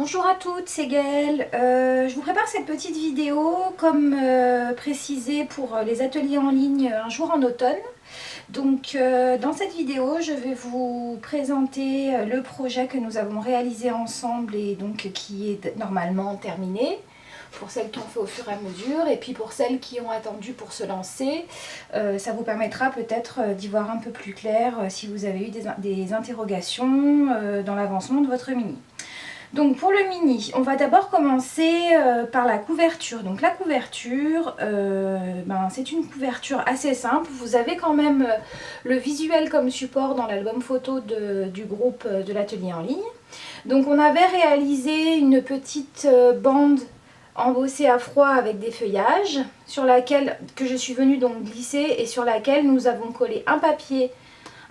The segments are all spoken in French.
Bonjour à toutes, c'est Gaëlle. Je vous prépare cette petite vidéo comme précisé pour les ateliers en ligne un jour en automne. Donc dans cette vidéo, je vais vous présenter le projet que nous avons réalisé ensemble et donc qui est normalement terminé. Pour celles qui ont fait au fur et à mesure et puis pour celles qui ont attendu pour se lancer, ça vous permettra peut-être d'y voir un peu plus clair si vous avez eu des interrogations dans l'avancement de votre mini. Donc pour le mini, on va d'abord commencer par la couverture. Donc la couverture, c'est une couverture assez simple. Vous avez quand même le visuel comme support dans l'album photo du groupe de l'atelier en ligne. Donc on avait réalisé une petite bande embossée à froid avec des feuillages sur laquelle que je suis venue donc glisser et sur laquelle nous avons collé un papier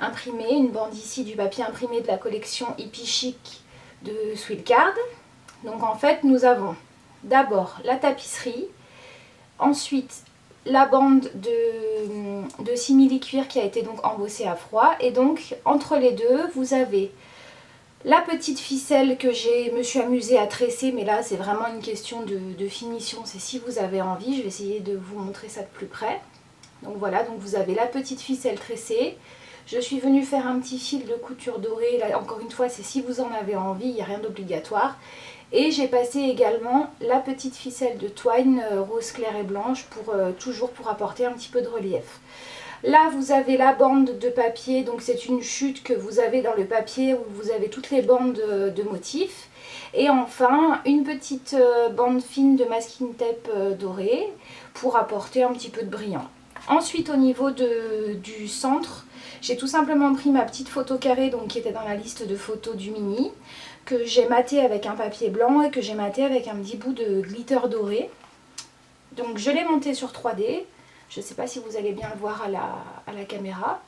imprimé, une bande ici du papier imprimé de la collection Hippie Chic de Swilcard. Donc en fait nous avons d'abord la tapisserie, ensuite la bande de simili-cuir qui a été donc embossée à froid, et donc entre les deux vous avez la petite ficelle que je me suis amusée à tresser, mais là c'est vraiment une question de finition, c'est si vous avez envie, je vais essayer de vous montrer ça de plus près. Donc voilà, donc vous avez la petite ficelle tressée. Je suis venue faire un petit fil de couture dorée, là encore une fois c'est si vous en avez envie, il n'y a rien d'obligatoire. Et j'ai passé également la petite ficelle de twine rose clair et blanche pour toujours pour apporter un petit peu de relief. Là vous avez la bande de papier, donc c'est une chute que vous avez dans le papier où vous avez toutes les bandes de motifs. Et enfin une petite bande fine de masking tape dorée pour apporter un petit peu de brillant. Ensuite au niveau du centre, j'ai tout simplement pris ma petite photo carrée donc, qui était dans la liste de photos du mini, que j'ai maté avec un papier blanc et que j'ai maté avec un petit bout de glitter doré. Donc je l'ai monté sur 3D, je ne sais pas si vous allez bien le voir à la caméra.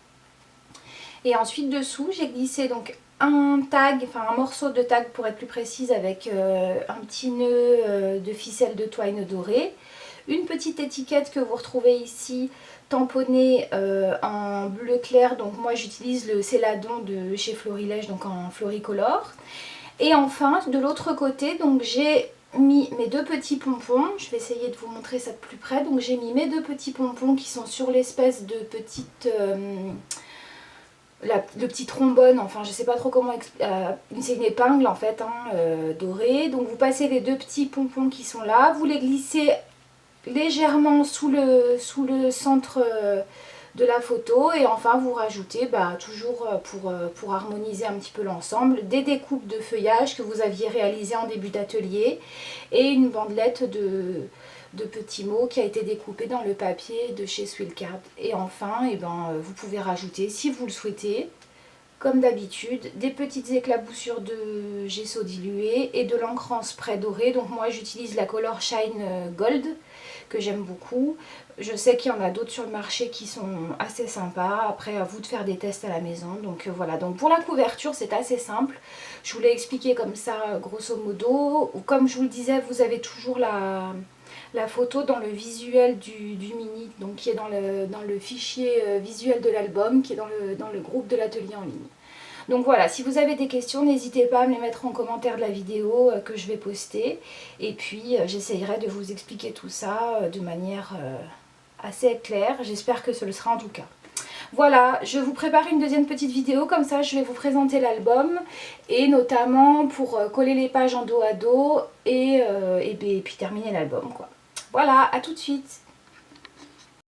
Et ensuite dessous j'ai glissé donc un tag, enfin un morceau de tag pour être plus précise, avec un petit nœud de ficelle de twine doré. Une petite étiquette que vous retrouvez ici tamponnée en bleu clair, donc moi j'utilise le Céladon de chez Florilège, donc en Floricolor. Et enfin de l'autre côté, donc j'ai mis mes deux petits pompons, je vais essayer de vous montrer ça de plus près. Donc j'ai mis mes deux petits pompons qui sont sur l'espèce de petite... le petit trombone, enfin je sais pas trop comment, c'est une épingle en fait dorée. Donc vous passez les deux petits pompons qui sont là, vous les glissez légèrement sous le centre de la photo, et enfin vous rajoutez toujours pour harmoniser un petit peu l'ensemble des découpes de feuillage que vous aviez réalisées en début d'atelier et une bandelette de petits mots qui a été découpée dans le papier de chez Swilcard. Et enfin vous pouvez rajouter, si vous le souhaitez, comme d'habitude, des petites éclaboussures de gesso dilué et de l'encre en spray doré. Donc moi j'utilise la Color Shine Gold que j'aime beaucoup. Je sais qu'il y en a d'autres sur le marché qui sont assez sympas. Après à vous de faire des tests à la maison. Donc voilà, donc pour la couverture c'est assez simple. Je vous l'ai expliqué comme ça grosso modo. Comme je vous le disais, vous avez toujours la photo dans le visuel du mini, donc qui est dans le fichier visuel de l'album, qui est dans le groupe de l'atelier en ligne. Donc voilà, si vous avez des questions, n'hésitez pas à me les mettre en commentaire de la vidéo que je vais poster. Et puis j'essayerai de vous expliquer tout ça de manière assez claire. J'espère que ce le sera en tout cas. Voilà, je vous prépare une deuxième petite vidéo, comme ça je vais vous présenter l'album. Et notamment pour coller les pages en dos à dos et puis terminer l'album quoi. Voilà, à tout de suite.